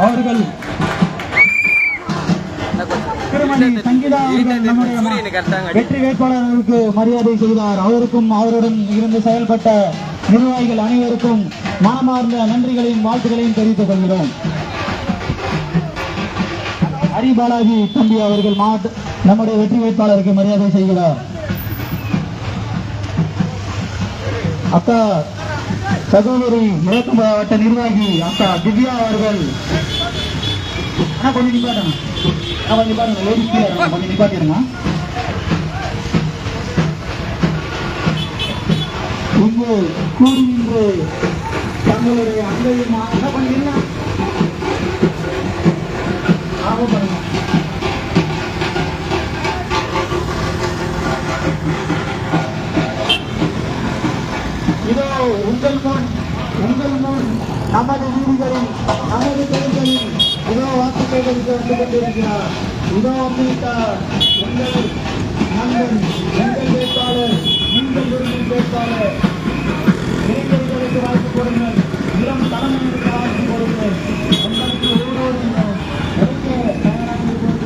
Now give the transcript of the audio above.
அவர்கள் திருமதி சங்கீதா அவர்கள் நம்முடைய வெற்றி வேட்பாளர்களுக்கு மரியாதை செய்தார். அவருக்கும் அவருடன் இருந்து செயல்பட்ட நிர்வாகிகள் அனைவருக்கும் மனமார்ந்த நன்றிகளையும் வாழ்த்துக்களையும் தெரிவித்துக் கொள்கிறோம். ஹரிபாலாஜி தம்பி அவர்கள் நம்முடைய வெற்றி வேட்பாளருக்கு மரியாதை செய்கிறார். அக்கா சகோதரி மேற்கு மாவட்ட நிர்வாகி அக்கா திவ்யா அவர்கள் கொஞ்சம் நிப்பாட்டணும், கொஞ்சம் நிப்பாட்டுங்க, லேடிஸ் கொஞ்சம் நிப்பாட்டிருங்க. இங்கு கூடி நின்று தங்களுடைய அன்பையும் பண்ணிடலாம் பண்ணுங்க. இதோ உங்கள் முன் நமது வீடுகளில் நமது தேர்தலில் இதோ வாக்கு சேகரிக்க வந்து கொண்டிருக்கிறார். இதோ வந்துவிட்டார் உங்கள் நண்பன், எங்கள் வேட்பாளர், உங்கள் விரும்பும் வேட்பாளர்